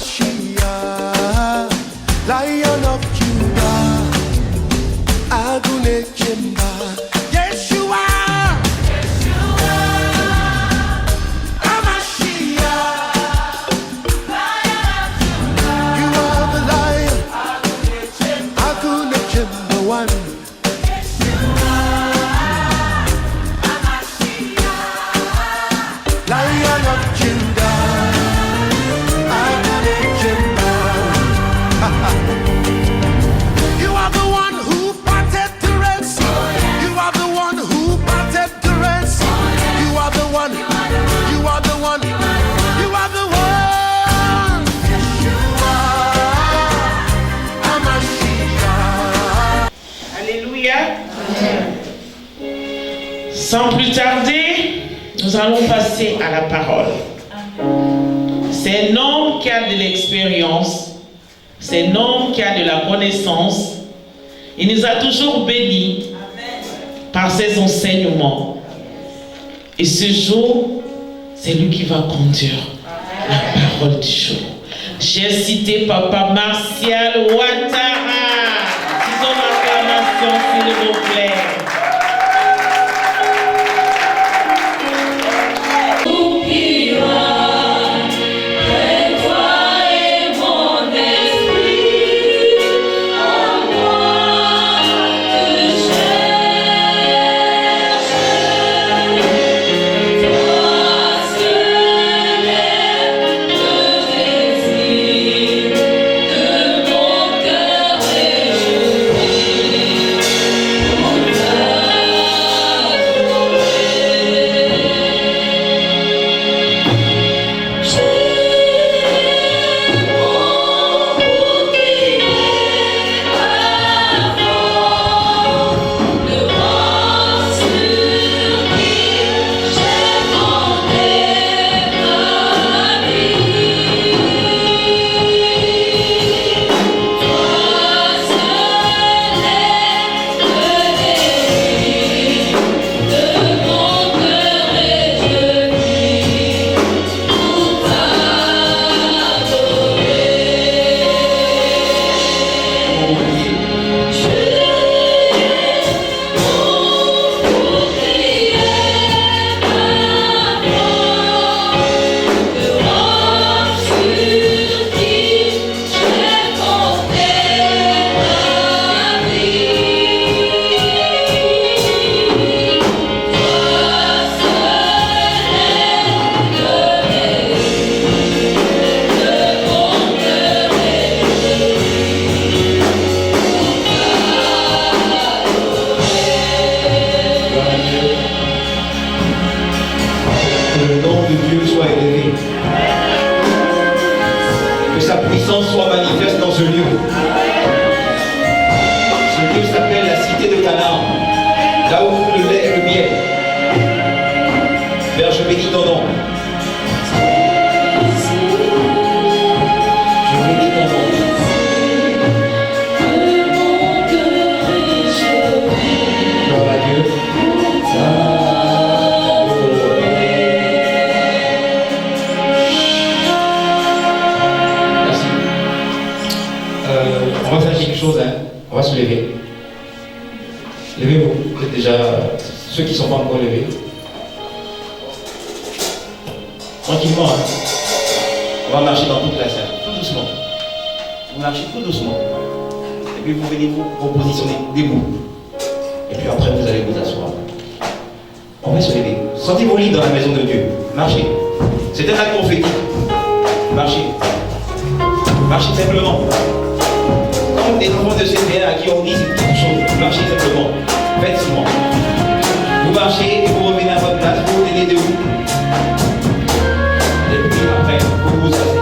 Hamashiach, Lion of Judah, Adonai Jemba, Yeshua, Hamashiach, you are the Lion, Adonai Jemba one. Lion of Judah, Adonai Jemba. You are the one who parted the Red Sea. You are the one who parted the Red Sea. You are the one. You are the one. You are the one. Yeshua, Hamashiach. Alléluia. Sans plus tarder, nous allons passer à la parole. C'est un homme qui a de l'expérience, c'est un homme qui a de la connaissance. Il nous a toujours bénis par ses enseignements. Et ce jour, c'est lui qui va conduire la parole du jour. J'ai cité Papa Martial Ouattara. Disons l'acclamation, s'il vous plaît. On va se lever. Levez-vous. Vous êtes déjà ceux qui ne sont pas encore levés. Tranquillement. Hein. On va marcher dans toute la salle. Tout doucement. Vous marchez tout doucement. Et puis vous venez vous positionner debout. Et puis après vous allez vous asseoir. On va se lever. Sentez-vous libre dans la maison de Dieu. Marchez. C'est un acte prophétique. Marchez. Marchez simplement. Comme des enfants de cette terre à qui on dit toute chose. Marchez simplement. Faites souvent. Vous marchez et vous revenez à votre place. Vous vous tenez debout. Et puis après, vous vous asseyez.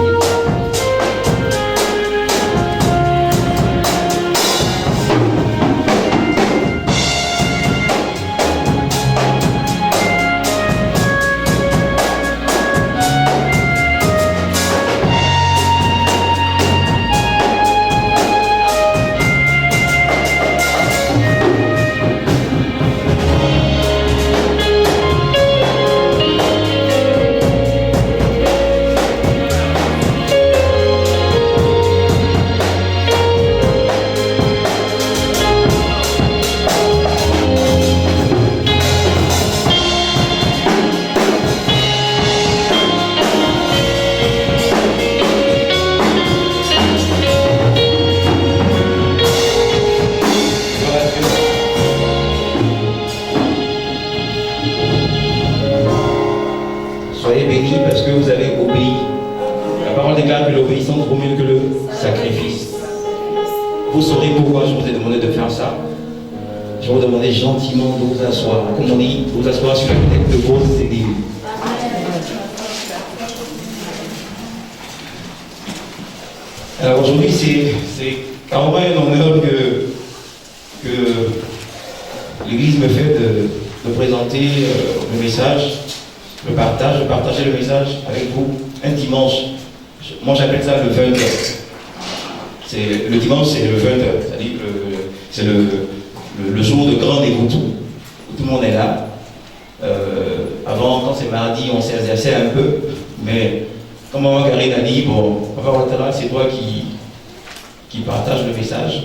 que l'obéissance vaut mieux que le sacrifice. Vous saurez pourquoi je vous ai demandé de faire ça. Je vais vous demander gentiment de vous asseoir. Comme on dit, de vous asseoir sur la tête de vos cellules. Alors aujourd'hui, c'est carrément un honneur que l'Église me fait de présenter le message, de partager le message avec vous un dimanche. Moi j'appelle ça le 20h. Le dimanche c'est le 20h, c'est-à-dire que c'est le jour de grand dégoût où tout le monde est là. Avant, quand c'est mardi, on s'exerçait un peu, mais comme Maman Karine a dit, bon, Papa Ouattara, c'est toi qui partage le message.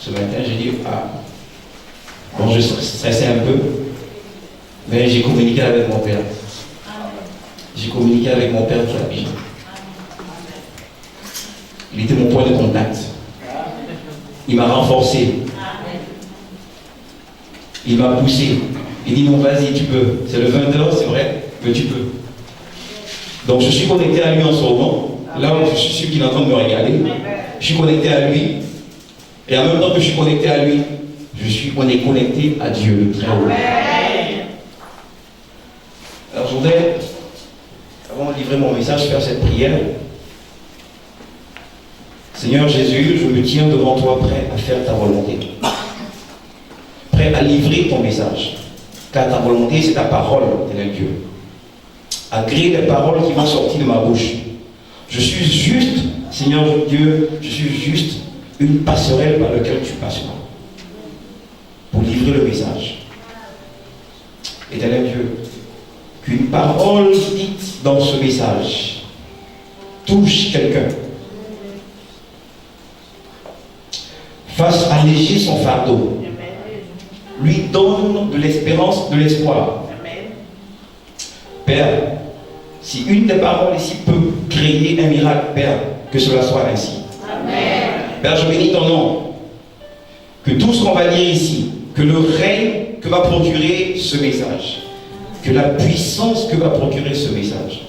Ce matin, j'ai dit, bon, je stressais un peu, mais j'ai communiqué avec mon père. J'ai communiqué avec mon père qui a vie. Il était mon point de contact. Il m'a renforcé. Il m'a poussé. Il dit non, vas-y, tu peux. C'est le 20h, c'est vrai, mais tu peux. Donc je suis connecté à lui en ce moment. Là où je suis sûr qu'il est en train de me regarder. Je suis connecté à lui. Et en même temps que je suis connecté à lui, on est connecté à Dieu, le très haut. Alors je voudrais, avant de livrer mon message, faire cette prière. Seigneur Jésus, je me tiens devant toi prêt à faire ta volonté. Prêt à livrer ton message. Car ta volonté, c'est ta parole, éternel Dieu. À créer les paroles qui vont sortir de ma bouche. Je suis juste, Seigneur Dieu, je suis juste une passerelle par laquelle tu passes pour livrer le message. Éternel Dieu, qu'une parole dite dans ce message touche quelqu'un, fasse alléger son fardeau, lui donne de l'espérance, de l'espoir. Père, si une des paroles ici peut créer un miracle, Père, que cela soit ainsi. Amen. Père, je bénis ton nom. Que tout ce qu'on va dire ici, que le règne que va procurer ce message, que la puissance que va procurer ce message,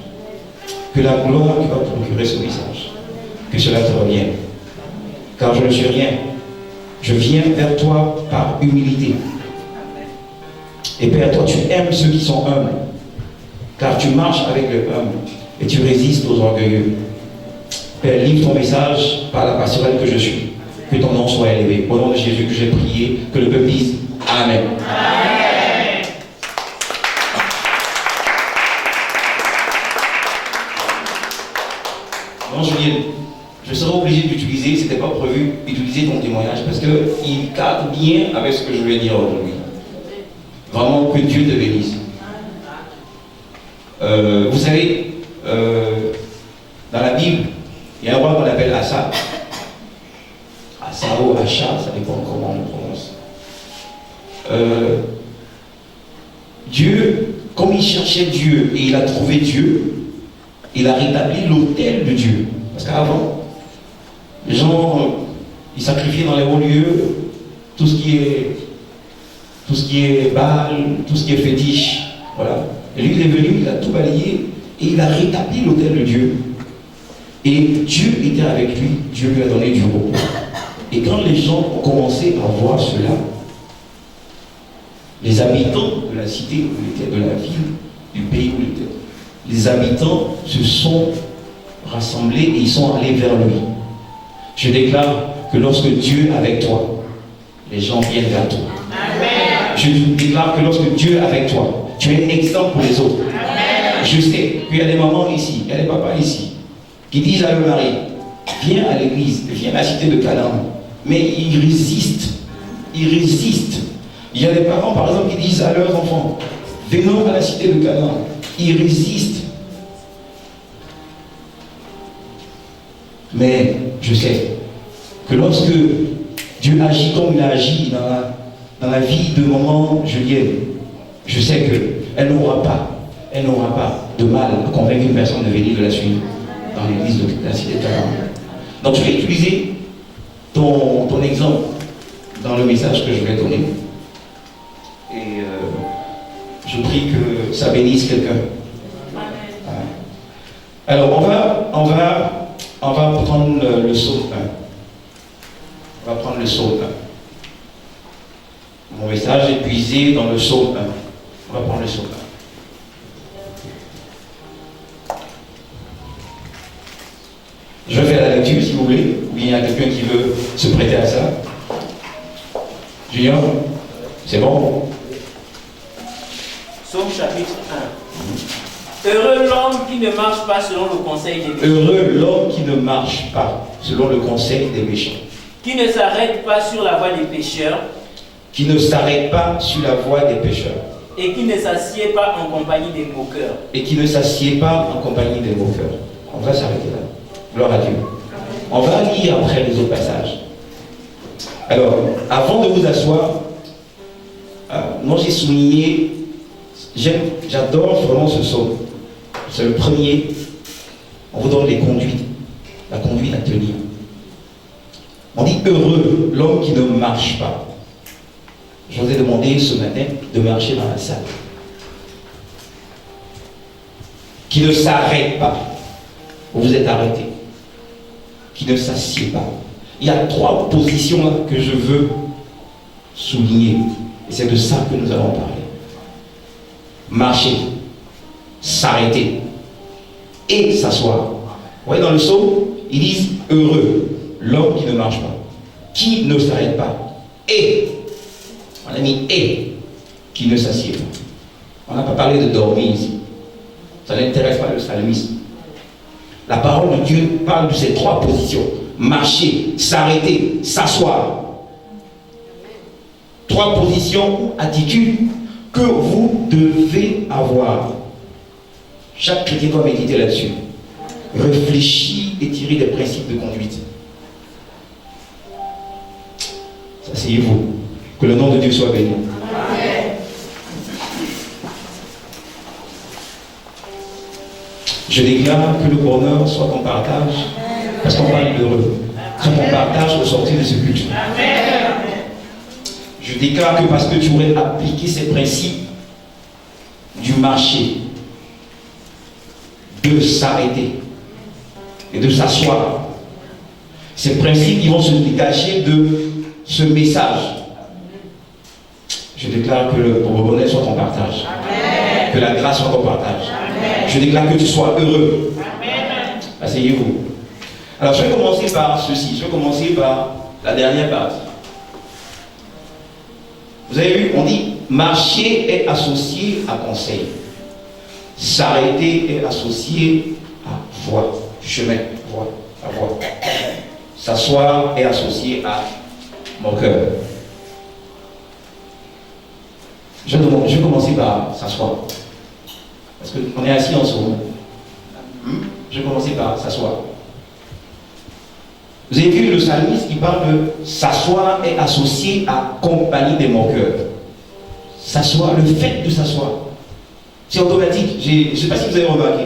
que la gloire que va procurer ce message, que cela te revienne. Car je ne suis rien. Je viens vers toi par humilité. Et Père, toi, tu aimes ceux qui sont humbles. Car tu marches avec le humble et tu résistes aux orgueilleux. Père, livre ton message par la passerelle que je suis. Que ton nom soit élevé. Au nom de Jésus que j'ai prié, que le peuple dise Amen. Amen. Non, Julienne, je serai obligé d'utiliser, ce n'était pas prévu, d'utiliser ton témoignage parce qu'il cadre bien avec ce que je vais dire aujourd'hui. Vraiment, que Dieu te bénisse. Vous savez, dans la Bible, il y a un roi qu'on appelle Asa. Asa ou Acha, ça dépend comment on le prononce. Dieu, comme il cherchait Dieu et il a trouvé Dieu, il a rétabli l'autel de Dieu. Parce qu'avant, les gens, ils sacrifiaient dans les hauts lieux tout ce qui est Baal, tout ce qui est fétiche. Voilà. Et lui, il est venu, il a tout balayé et il a rétabli l'autel de Dieu. Et Dieu était avec lui, Dieu lui a donné du repos. Et quand les gens ont commencé à voir cela, les habitants de la cité où il était, de la ville, du pays où il était, les habitants se sont rassemblés et ils sont allés vers lui. Je déclare que lorsque Dieu est avec toi, les gens viennent vers toi. Amen. Je déclare que lorsque Dieu est avec toi, tu es un exemple pour les autres. Amen. Je sais qu'il y a des mamans ici, il y a des papas ici, qui disent à leur mari, viens à l'église, viens à la cité de Canaan. Mais ils résistent. Ils résistent. Il y a des parents, par exemple, qui disent à leurs enfants, venons à la cité de Canaan. Ils résistent. Mais je sais que lorsque Dieu agit comme il a agi dans la vie de maman Julienne, je sais qu'elle n'aura pas de mal à convaincre une personne de venir de la suivre dans l'église de la cité de Canaan. Donc je vais utiliser ton exemple dans le message que je vais donner. Et je prie que ça bénisse quelqu'un. Alors on va On va prendre le psaume 1. On va prendre le psaume 1. Mon message est puisé dans le psaume 1. On va prendre le psaume 1. Je vais faire la lecture si vous voulez, ou bien il y a quelqu'un qui veut se prêter à ça. Junior, c'est bon? Psaume chapitre 1. Heureux l'homme qui ne marche pas selon le conseil des pécheurs. Heureux l'homme qui ne marche pas selon le conseil des méchants. Qui ne s'arrête pas sur la voie des pécheurs. Qui ne s'arrête pas sur la voie des pécheurs. Et qui ne s'assied pas en compagnie des moqueurs. Et qui ne s'assied pas en compagnie des moqueurs. On va s'arrêter là. Gloire à Dieu. On va lire après les autres passages. Alors, avant de vous asseoir, moi j'ai souligné, j'adore vraiment ce psaume. C'est le premier. On vous donne les conduites, la conduite à tenir. On dit heureux l'homme qui ne marche pas. Je vous ai demandé ce matin de marcher dans la salle. Qui ne s'arrête pas. Vous êtes arrêté. Qui ne s'assied pas. Il y a 3 positions là que je veux souligner. Et c'est de ça que nous allons parler. Marcher, s'arrêter et s'asseoir. Vous voyez dans le psaume, ils disent heureux l'homme qui ne marche pas, qui ne s'arrête pas, et, on a mis et, qui ne s'assied pas. On n'a pas parlé de dormir ici. Ça n'intéresse pas le psalmiste. La parole de Dieu parle de ces 3 positions. Marcher, s'arrêter, s'asseoir. 3 positions ou attitudes que vous devez avoir. Chaque chrétien doit méditer là-dessus. Réfléchir et tirer des principes de conduite. Asseyez-vous. Que le nom de Dieu soit béni. Amen. Je déclare que le bonheur soit ton partage, parce qu'on parle d'heureux, soit ton partage au sortir de ce culte. Je déclare que parce que tu aurais appliqué ces principes du marché, de s'arrêter et de s'asseoir, ces principes qui vont se dégager de ce message, je déclare que le bonheur soit ton partage. Amen. Que la grâce soit ton partage. Amen. Je déclare que tu sois heureux. Amen. Asseyez-vous. Alors je vais commencer par ceci. Je vais commencer par la dernière partie. Vous avez vu, on dit marcher est associé à conseil. S'arrêter est associé à voie, chemin, voie, à voie. S'asseoir est associé à mon cœur. Je vais commencer par s'asseoir. Parce qu'on est assis en ce moment. Je vais commencer par s'asseoir. Vous avez vu le psalmiste qui parle de s'asseoir est associé à compagnie des moqueurs. S'asseoir, le fait de s'asseoir, c'est automatique. Je ne sais pas si vous avez remarqué.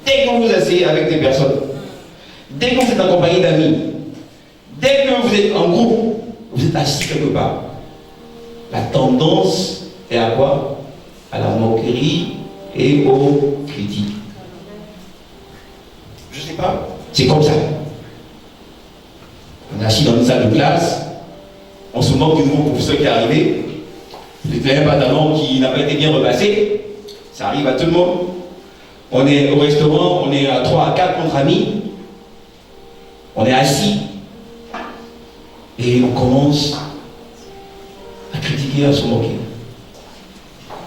Dès que vous vous asseyez avec des personnes, dès que vous êtes en compagnie d'amis, dès que vous êtes en groupe, vous êtes assis quelque part. La tendance est à quoi? À la moquerie et aux critiques. Je ne sais pas. C'est comme ça. On est assis dans une salle de classe, on se moque du nouveau professeur qui est arrivé, il a un pantalon qui n'a pas été bien repassé, ça arrive à tout le monde. On est au restaurant, on est à 3 à 4 entre amis, on est assis, et on commence à critiquer, à se moquer.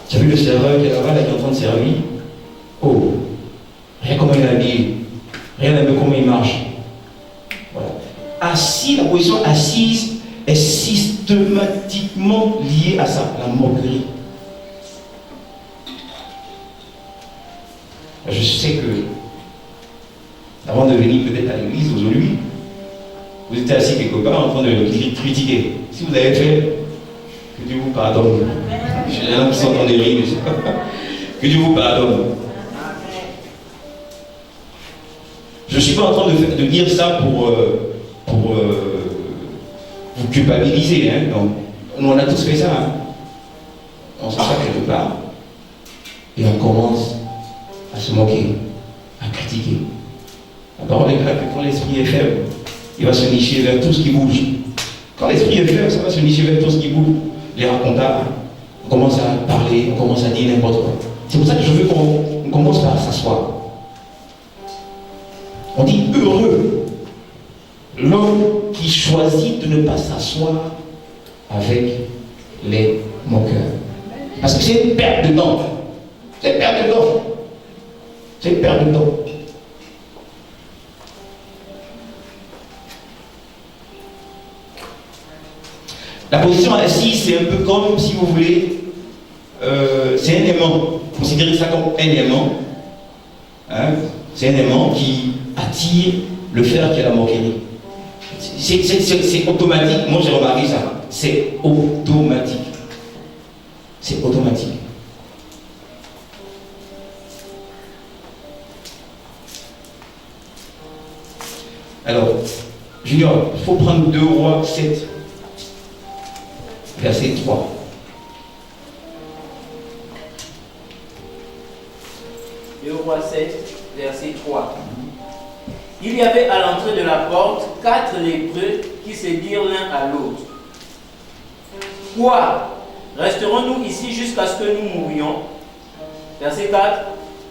Tu as vu le serveur qui est là-bas, là, qui est en train de servir? Oh, rien comment il est habillé, rien même comment il marche. Voilà. Assis, la position assise est systématiquement liée à ça, la moquerie. Je sais que, avant de venir peut-être à l'église aujourd'hui, vous étiez assis quelque part en train de critiquer. Si vous avez fait, que Dieu vous pardonne. J'ai un qui s'entend des rires, que Dieu vous pardonne. Je ne suis pas en train de dire ça pour vous culpabiliser. Hein. Donc, on a tous fait ça. Hein. On s'en sort quelque part. Et on commence à se moquer, à critiquer. La parole est claire que quand l'esprit est faible, il va se nicher vers tout ce qui bouge. Quand l'esprit est faible, ça va se nicher vers tout ce qui bouge. Les racontables, on commence à parler, on commence à dire n'importe quoi. C'est pour ça que je veux qu'on commence par s'asseoir. On dit heureux l'homme qui choisit de ne pas s'asseoir avec les moqueurs. Parce que c'est une perte de temps. C'est une perte de temps. C'est une perte de temps. La position assise, c'est un peu comme, si vous voulez, c'est un aimant. Considérez ça comme un aimant. Hein? C'est un aimant qui attire le fer qui est la moquerie. C'est automatique. Moi, j'ai remarqué ça. C'est automatique. C'est automatique. Alors, Junior, il faut prendre 2 Rois 7. Verset 3. Le roi 7, verset 3. Il y avait à l'entrée de la porte 4 lépreux qui se dirent l'un à l'autre. Quoi? Resterons-nous ici jusqu'à ce que nous mourions? Verset 4.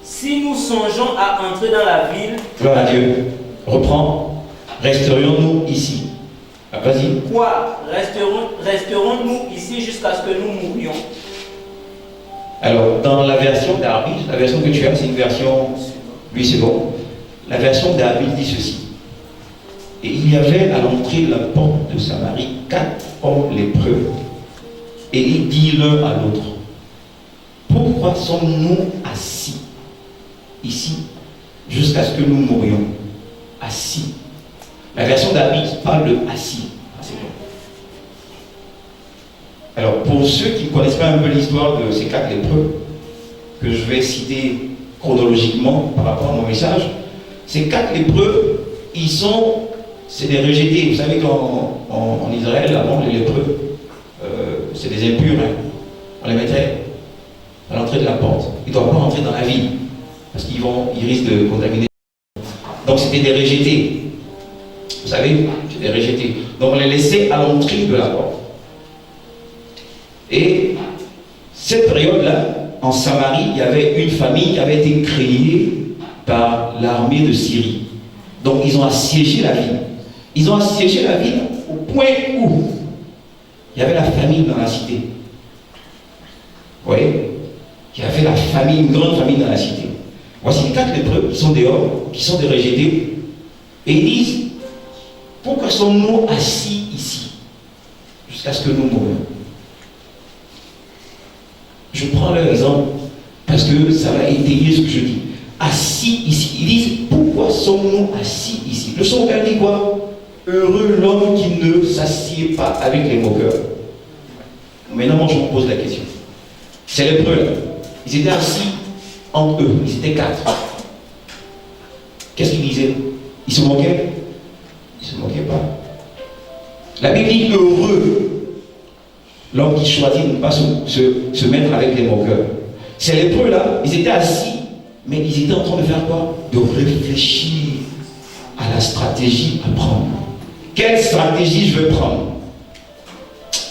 Si nous songeons à entrer dans la ville... Gloire à Dieu. Reprends. Resterions-nous ici? Vas-y. Quoi? Resterons-nous ici jusqu'à ce que nous mourions? Alors, dans la version d'Arbil, la version que tu as, c'est une version... Oui, c'est bon. La version d'Arbil dit ceci. Et il y avait à l'entrée de la porte de Samarie 4 hommes lépreux. Et il dit l'un à l'autre, pourquoi sommes-nous assis ici jusqu'à ce que nous mourions? Assis. La version d'Arbil parle de assis. C'est bon. Alors, pour ceux qui ne connaissent pas un peu l'histoire de ces 4 lépreux, que je vais citer chronologiquement par rapport à mon message, ces 4 lépreux, c'est des rejetés. Vous savez qu'en Israël, avant, les lépreux, c'est des impurs. Hein. On les mettait à l'entrée de la porte. Ils ne doivent pas rentrer dans la ville, parce qu'ils risquent de contaminer. Donc, c'était des rejetés. Vous savez, c'était des rejetés. Donc, on les laissait à l'entrée de la porte. Et cette période-là, en Samarie, il y avait une famille qui avait été créée par l'armée de Syrie. Donc ils ont assiégé la ville. Ils ont assiégé la ville au point où il y avait la famine dans la cité. Vous voyez? Il y avait la famine, une grande famine dans la cité. Voici les 4 lépreux qui sont dehors, qui sont des rejetés. Et ils disent, pourquoi sommes-nous assis ici jusqu'à ce que nous mourions? Je prends leur exemple parce que ça va étayer ce que je dis. Assis ici. Ils disent, pourquoi sommes-nous assis ici? Le sauveur dit quoi? Heureux l'homme qui ne s'assied pas avec les moqueurs. Maintenant, moi, je me pose la question. C'est lépreux là. Ils étaient assis entre eux. Ils étaient 4. Qu'est-ce qu'ils disaient? Ils se moquaient? Ils ne se moquaient pas. La Bible dit heureux l'homme qui choisit de ne pas se mettre avec les moqueurs. Ces lépreux là, ils étaient assis, mais ils étaient en train de faire quoi? De réfléchir à la stratégie à prendre. Quelle stratégie je veux prendre?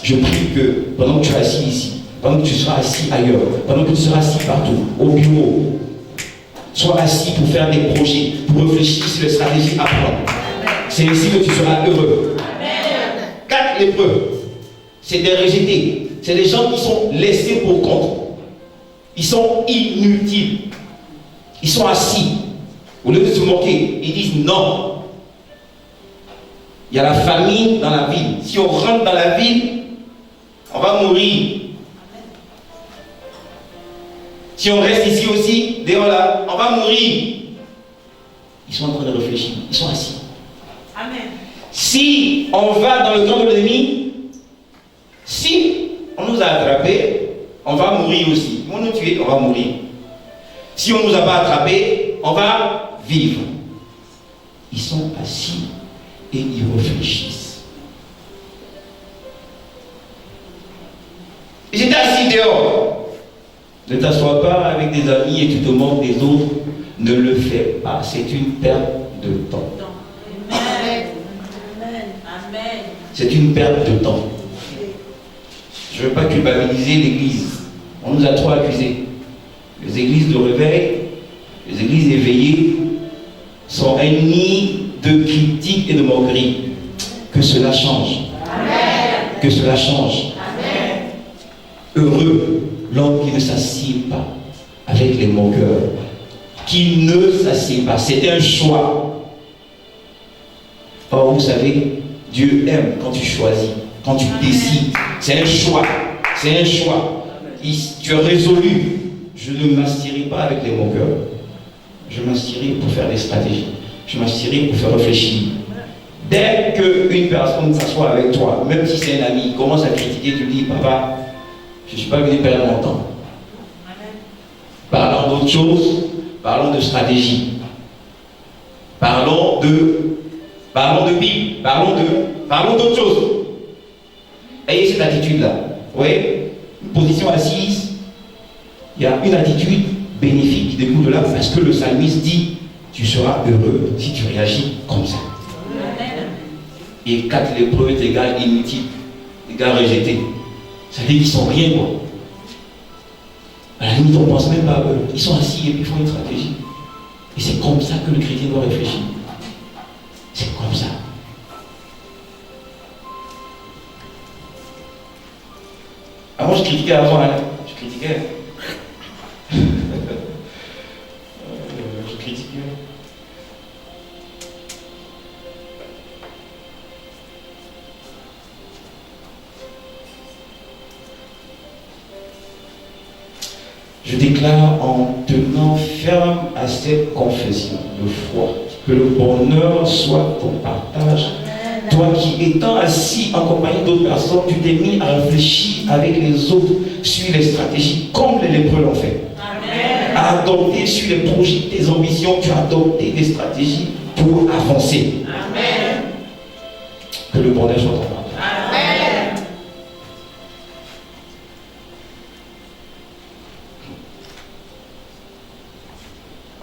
Je prie que pendant que tu es assis ici, pendant que tu seras assis ailleurs, pendant que tu seras assis partout, au bureau, sois assis pour faire des projets, pour réfléchir sur les stratégies à prendre. C'est ici que tu seras heureux. 4 lépreux. C'est des rejetés. C'est des gens qui sont laissés pour compte. Ils sont inutiles. Ils sont assis. Au lieu de se moquer, ils disent non. Il y a la famine dans la ville. Si on rentre dans la ville, on va mourir. Si on reste ici aussi, dehors là, on va mourir. Ils sont en train de réfléchir. Ils sont assis. Amen. Si on va dans le camp de l'ennemi, si on nous a attrapés, on va mourir aussi. Si on nous tue, on va mourir. Si on ne nous a pas attrapés, on va vivre. Ils sont assis et ils réfléchissent. Ils étaient assis dehors. Ne t'assois pas avec des amis et tu te moques des autres. Ne le fais pas. C'est une perte de temps. Amen. Amen. C'est une perte de temps. Je ne veux pas culpabiliser l'Église. On nous a trop accusés. Les églises de réveil, les églises éveillées sont ennemies de critiques et de moqueries. Que cela change. Amen. Que cela change. Amen. Heureux l'homme qui ne s'assied pas avec les moqueurs. Qui ne s'assied pas. C'est un choix. Or, vous savez, Dieu aime quand tu choisis, quand tu décides. C'est un choix. C'est un choix. Tu es résolu. Je ne m'assierai pas avec les moqueurs. Je m'assierai pour faire des stratégies. Je m'assierai pour faire réfléchir. Dès qu'une personne s'assoit avec toi, même si c'est un ami, commence à critiquer, tu dis, papa, je ne suis pas venu perdre mon temps. Parlons d'autre chose, parlons de stratégie. Parlons de Bible, parlons d'autre chose. Ayez cette attitude-là. Vous voyez, une position assise, il y a une attitude bénéfique qui découle de là, parce que le psalmiste dit, tu seras heureux si tu réagis comme ça. Et 4 lépreux est égal inutile, égal rejeté. Ça veut dire qu'ils sont rien, quoi. À la limite, on ne pense même pas à eux. Ils sont assis et puis ils font une stratégie. Et c'est comme ça que le chrétien doit réfléchir. C'est comme ça. Avant, je critiquais avant, hein. Je critiquais. Je critiquais. Je déclare en tenant ferme à cette confession de foi que le bonheur soit ton partage. Toi qui étant assis en compagnie d'autres personnes, tu t'es mis à réfléchir avec les autres sur les stratégies comme les lépreux l'ont fait. Amen. À adopter sur les projets, tes ambitions, tu as adopté des stratégies pour avancer. Amen. Que le bonheur soit ton partage. Amen.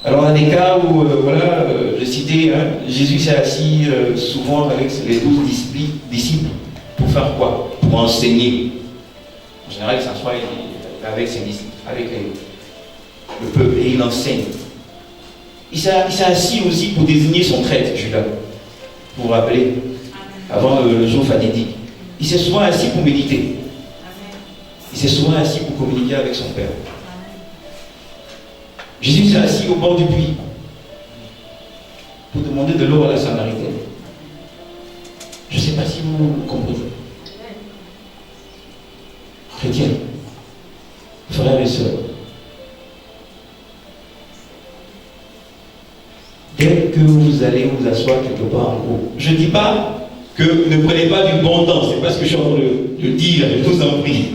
Alors on a des cas où, je citais, Jésus s'est assis souvent avec les 12 disciples pour faire quoi? Pour enseigner. En général, il s'assoit avec ses disciples, avec le peuple, et il enseigne. Il s'est assis aussi pour désigner son traître, Judas, pour rappeler, avant le jour fatidique. Il s'est souvent assis pour méditer. Il s'est souvent assis pour communiquer avec son Père. Jésus s'est assis au bord du puits pour demander de l'eau à la Samaritaine. Je ne sais pas si vous comprenez. Chrétiens, frères et sœurs, dès que vous allez vous asseoir quelque part en haut, je ne dis pas que ne prenez pas du bon temps, c'est pas ce que je suis en train de dire, je vous en prie.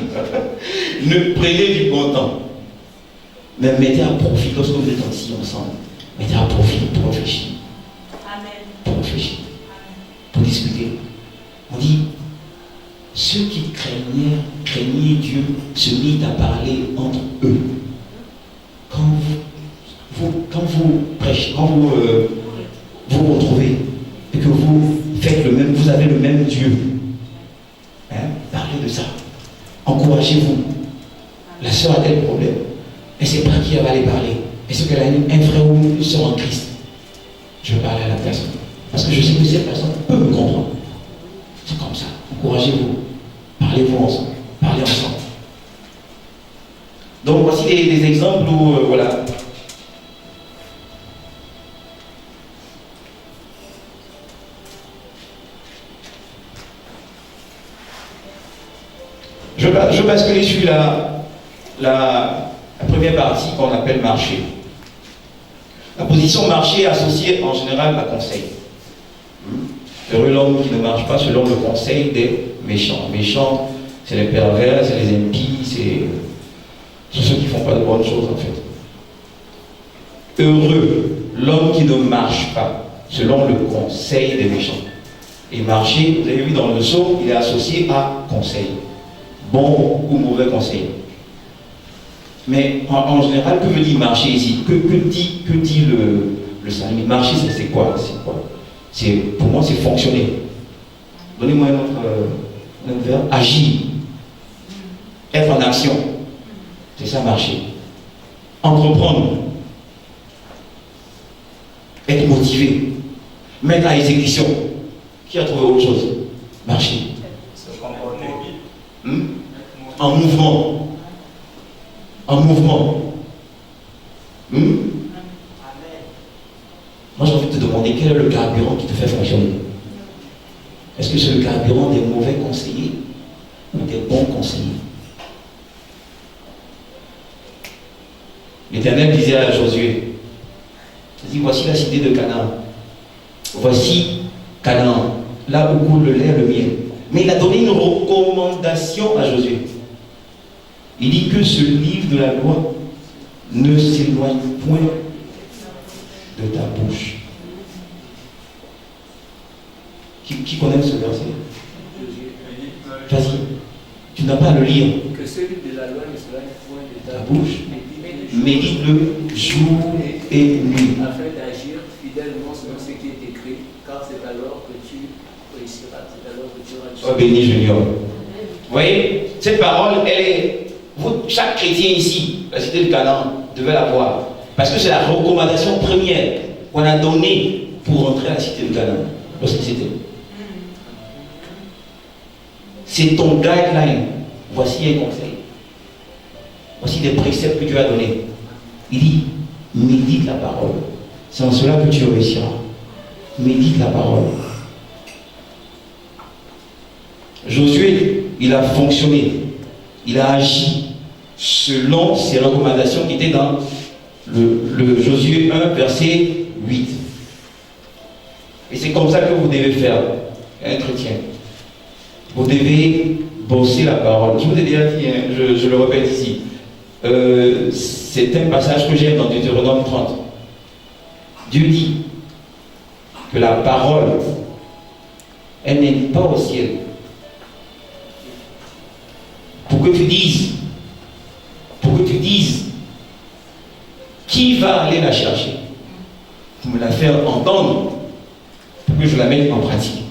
Ne prenez du bon temps. Mais mettez à profit, lorsque vous êtes assis ensemble, mettez à profit pour réfléchir. Amen. Pour réfléchir. Pour discuter. On dit, ceux qui craignaient Dieu se mirent à parler entre eux. Quand vous prêchez, quand vous vous retrouvez et que vous faites le même, vous avez le même Dieu. Parlez de ça. Encouragez-vous. La sœur a tel problème. Elle ne sait pas qui elle va aller parler. Est-ce qu'elle a un frère ou une soeur en Christ? Je vais parler à la personne. Parce que je sais que cette personne peut me comprendre. C'est comme ça. Encouragez-vous. Parlez-vous ensemble. Parlez ensemble. Donc voici des exemples où, voilà. Je bascule sur la première partie qu'on appelle marché. La position marché est associée en général à conseil. Heureux l'homme qui ne marche pas selon le conseil des méchants. Méchants, c'est les pervers, c'est les impies, c'est ceux qui ne font pas de bonnes choses en fait. Heureux l'homme qui ne marche pas selon le conseil des méchants. Et marcher, vous avez vu dans le psaume, il est associé à conseil. Bon ou mauvais conseil. Mais en général, que veut dire marcher ici? Que dit le salut. Marcher, c'est quoi? Pour moi, c'est fonctionner. Donnez-moi un autre verbe. Agir. Être en action. C'est ça, marcher. Entreprendre. Être motivé. Mettre à exécution. Qui a trouvé autre chose? Marcher. En mouvement. En mouvement. Moi, j'ai envie de te demander quel est le carburant qui te fait fonctionner. Est-ce que c'est le carburant des mauvais conseillers ou des bons conseillers? L'Éternel disait à Josué, il dit, voici la cité de Canaan. Voici Canaan, là où coule le lait et le miel. Mais il a donné une recommandation à Josué. Il dit que ce livre de la loi ne s'éloigne point de ta bouche. Qui connaît ce verset? Vas-y. Tu n'as pas à le lire. Que celui de la loi ne s'éloigne point de Ta bouche. Médite-le jour et nuit. afin d'agir fidèlement selon ce qui est écrit, car c'est alors que tu réussiras, c'est alors que tu auras du Sois béni, Junior. Vous voyez, cette parole, chaque chrétien ici, la cité de Canaan, devait l'avoir. Parce que c'est la recommandation première qu'on a donnée pour entrer à la cité de Canaan. Lorsque c'était. C'est ton guideline. Voici un conseil. Voici des préceptes que Dieu a donnés. Il dit, médite la parole. C'est en cela que tu réussiras. Médite la parole. Josué, il a fonctionné. Il a agi selon ses recommandations qui étaient dans le Josué 1, verset 8. Et c'est comme ça que vous devez faire, un chrétien. Vous devez bosser la parole. Je vous ai déjà dit, hein, je le répète ici. C'est un passage que j'aime dans Deutéronome 30. Dieu dit que la parole, elle n'est pas au ciel. Pour que tu dises, qui va aller la chercher? Pour me la faire entendre, pour que je la mette en pratique.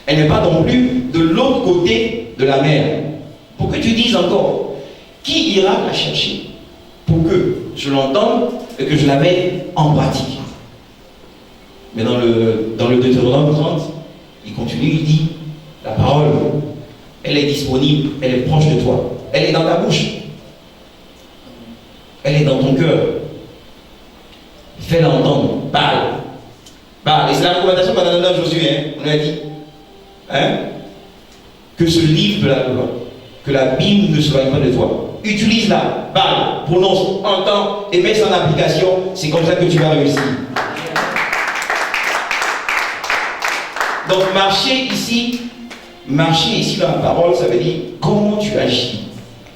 Elle n'est pas non plus de l'autre côté de la mer. Pour que tu dises encore, qui ira la chercher? Pour que je l'entende et que je la mette en pratique. Mais dans le Deutéronome 30, il continue, il dit, la parole, elle est disponible, elle est proche de toi. Elle est dans ta bouche. Elle est dans ton cœur. Fais-la entendre. Parle. Parle. Et c'est la recommandation qu'on a donnée à Josué. Hein? On lui a dit. Hein? Que ce livre de la loi, que la Bible ne s'éloigne pas de toi. Utilise-la. Parle. Prononce. Entends. Et mets ça en application. C'est comme ça que tu vas réussir. Donc marcher ici dans la parole, ça veut dire comment tu agis,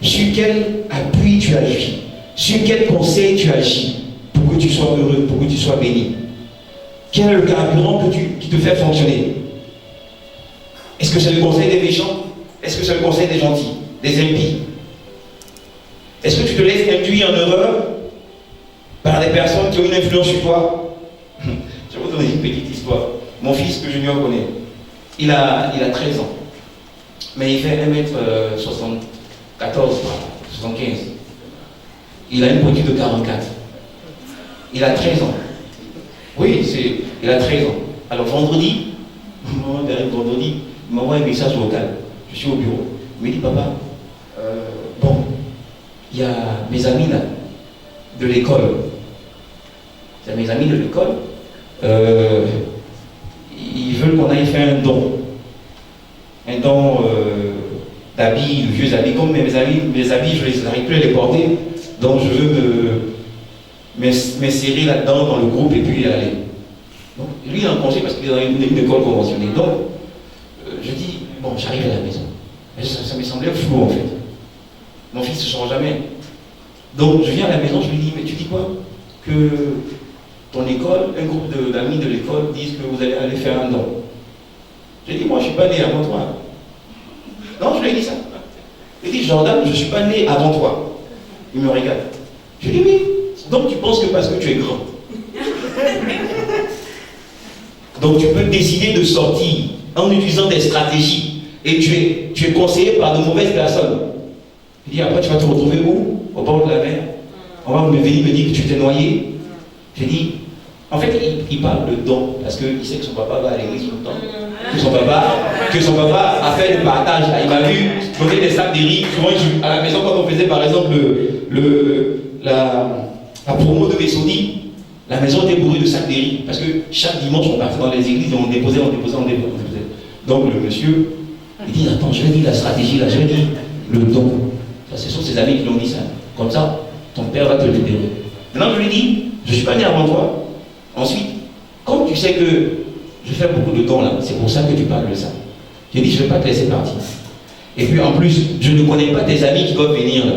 sur quel appui tu agis, sur quel conseil tu agis, pour que tu sois heureux, pour que tu sois béni. Quel est le carburant qui te fait fonctionner? Est-ce que c'est le conseil des méchants? Est-ce que c'est le conseil des gentils, des impies? Est-ce que tu te laisses induire en erreur par des personnes qui ont une influence sur toi? Je vais vous donner une petite histoire. Mon fils que Junior connaît, il a 13 ans. Mais il fait 1m74, 75. Il a une poiture de 44. Il a 13 ans. Oui, il a 13 ans. Alors vendredi, il m'envoie un message vocal. Je suis au bureau. Il me dit, papa, il y a mes amis là, de l'école. C'est mes amis de l'école. Ils veulent qu'on aille faire un don. Un don d'habits, de vieux habits. Comme mes habits, je n'arrive plus à les porter. Donc je veux m'insérer là-dedans dans le groupe et puis y aller. Donc, lui, il est en congé parce qu'il est dans une école conventionnée. Donc, je dis, bon, j'arrive à la maison. Ça me semblait flou en fait. Mon fils ne se change jamais. Donc, je viens à la maison, je lui dis, mais tu dis quoi? Que ton école, un groupe d'amis de l'école disent que vous allez aller faire un don. J'ai dit, moi, je ne suis pas né avant toi. Non, je lui ai dit ça. Il dit, Jordan, je ne suis pas né avant toi. Il me regarde. Je lui dis, oui. Donc, tu penses que parce que tu es grand, Donc tu peux décider de sortir en utilisant des stratégies. Et tu es conseillé par de mauvaises personnes. Il dit après tu vas te retrouver où? Au bord de la mer. On va venir me dire que tu t'es noyé. J'ai dit, en fait il parle de don parce qu'il sait que son papa va à l'église tout le temps. Que son papa a fait le partage. Là. Il m'a vu donner des sacs de riz. Souvent à la maison quand on faisait par exemple la promo de Messodi, la maison était bourrée de sacs de riz. Parce que chaque dimanche on partait dans les églises et on déposait. Donc le monsieur, il dit attends, je vais dire la stratégie là, je vais dire le don. Ça, ce sont ses amis qui l'ont dit ça. Comme ça, ton père va te libérer. Maintenant je lui dis, je ne suis pas né avant toi. Ensuite, comme tu sais que je fais beaucoup de dons là, c'est pour ça que tu parles de ça. J'ai dit, je ne vais pas te laisser partir. Et puis en plus, je ne connais pas tes amis qui doivent venir là.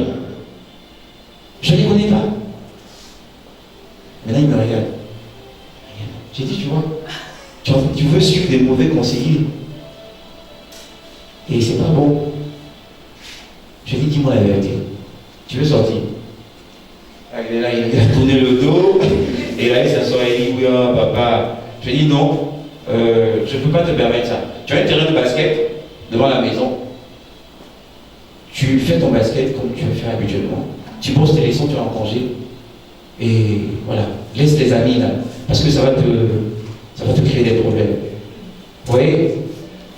Je ne les connais pas. Maintenant il me regarde. J'ai dit, tu vois, tu veux suivre des mauvais conseillers. Et c'est pas bon. Je lui ai dit, dis-moi la vérité. Tu veux sortir? Il est là, il a tourné le dos. Et là, il s'assoit et il dit, oui, oh, papa. Je lui ai dit, non, je ne peux pas te permettre ça. Tu as un terrain de basket devant la maison. Tu fais ton basket comme tu le fais habituellement. Tu poses tes leçons, tu es en congé. Et voilà, laisse tes amis là. Parce que ça va te créer des problèmes. Vous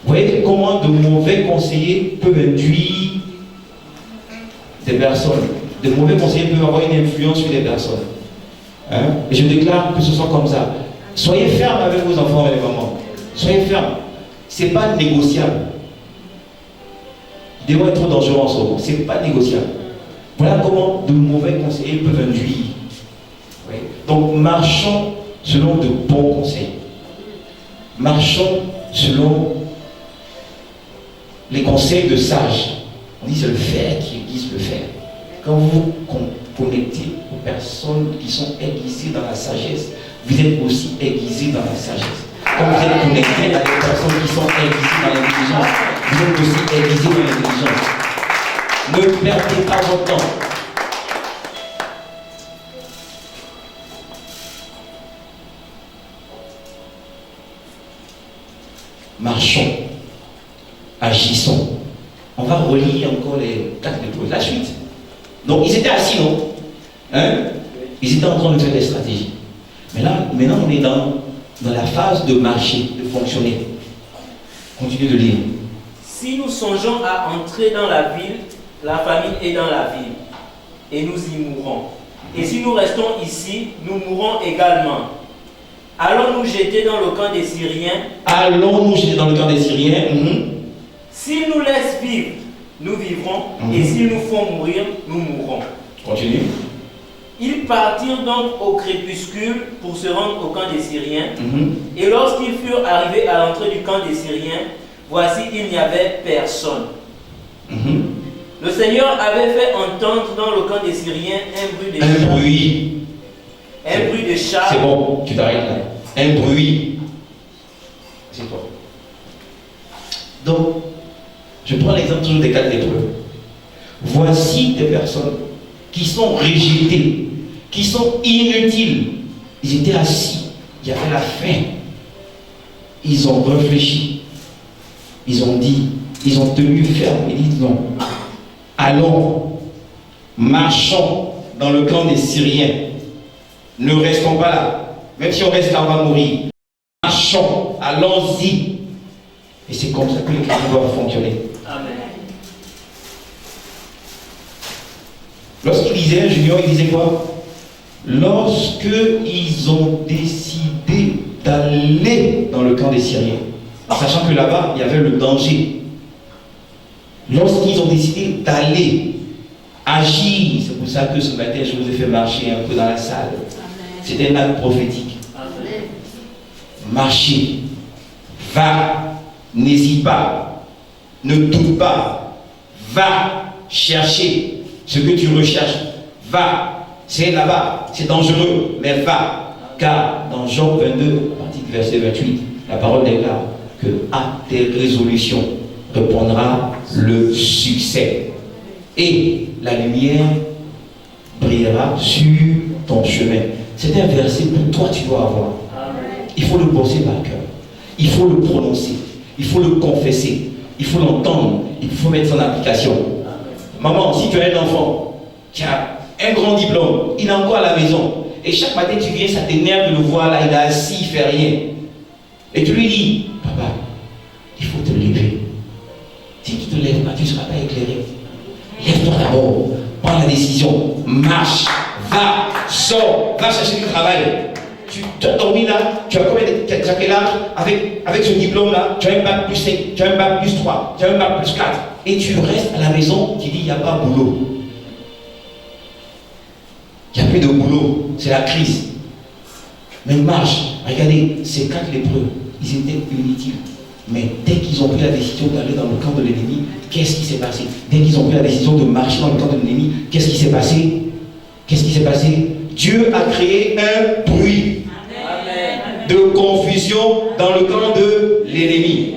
voyez comment de mauvais conseillers peuvent induire des personnes. De mauvais conseillers peuvent avoir une influence sur les personnes. Hein? Et je déclare que ce soit comme ça. Soyez fermes avec vos enfants et les mamans. Soyez fermes. Ce n'est pas négociable. Ils devraient être trop dangereux en ce moment. Ce n'est pas négociable. Voilà comment de mauvais conseillers peuvent induire. Oui. Donc marchons selon de bons conseils. Marchons selon les conseils de sages. On dit c'est le faire qui aiguise le faire. Quand vous vous connectez aux personnes qui sont aiguisées dans la sagesse, vous êtes aussi aiguisés dans la sagesse. Quand vous êtes connecté à des personnes qui sont aiguisées dans l'intelligence, vous êtes aussi aiguisés dans l'intelligence. Ne perdez pas votre temps. Marchons, agissons. On va relire encore les 4 lépreux, la suite. Donc ils étaient assis, non? Hein? Ils étaient en train de faire des stratégies. Mais là, maintenant on est dans la phase de marcher, de fonctionner. Continuez de lire. Si nous songeons à entrer dans la ville, la famille est dans la ville, et nous y mourrons. Et si nous restons ici, nous mourrons également. Allons nous jeter dans le camp des Syriens. Allons nous jeter dans le camp des Syriens. S'ils nous laissent vivre, nous vivrons. Et s'ils nous font mourir, nous mourrons. Continue. Ils partirent donc au crépuscule pour se rendre au camp des Syriens. Et lorsqu'ils furent arrivés à l'entrée du camp des Syriens, voici, il n'y avait personne. Le Seigneur avait fait entendre dans le camp des Syriens un bruit de chars. Un bruit de chars. C'est bon, tu t'arrêtes là. Un bruit. C'est toi. Donc, je prends l'exemple toujours des 4 lépreux. Voici des personnes qui sont rejetées, qui sont inutiles. Ils étaient assis, il y avait la faim. Ils ont réfléchi. Ils ont dit, ils ont tenu ferme. Ils disent non. Allons, marchons dans le camp des Syriens. Ne restons pas là. Même si on reste là, on va mourir. Marchons, allons-y. Et c'est comme ça que les chrétiens doivent fonctionner. Amen. Lorsqu'il disait, Junior, il disait quoi? Lorsqu'ils ont décidé d'aller dans le camp des Syriens, sachant que là-bas, il y avait le danger. Lorsqu'ils ont décidé d'aller, agir, c'est pour ça que ce matin, je vous ai fait marcher un peu dans la salle. C'était un acte prophétique. Amen. Marchez, va, n'hésite pas, ne doute pas, va chercher ce que tu recherches, va, c'est là-bas, c'est dangereux, mais va, car dans Job 22, partie du verset 28, la parole déclare que à tes résolutions répondra le succès et la lumière brillera sur ton chemin. C'est un verset que toi tu dois avoir. Il faut le bosser par cœur. il faut le prononcer, il faut le confesser, il faut l'entendre, il faut mettre en application. Maman, si tu as un enfant qui a un grand diplôme, il est encore à la maison, et chaque matin tu viens, ça t'énerve de le voir là, il est assis, il ne fait rien. Et tu lui dis, papa, il faut te lever. Si tu te lèves pas, tu ne seras pas éclairé. Lève-toi d'abord, prends la décision, marche, va, sors, va chercher du travail. Tu as dormi là, tu as quel âge avec ce diplôme-là, tu as un bac plus 5, tu as un bac plus 3, tu as un bac plus 4, et tu restes à la maison, tu dis, il n'y a pas de boulot. Il n'y a plus de boulot, c'est la crise. Mais marche, regardez, ces 4 lépreux, ils étaient inutiles. Mais dès qu'ils ont pris la décision d'aller dans le camp de l'ennemi, qu'est-ce qui s'est passé? Dès qu'ils ont pris la décision de marcher dans le camp de l'ennemi, qu'est-ce qui s'est passé? Qu'est-ce qui s'est passé? Dieu a créé un bruit de confusion dans le camp de l'ennemi.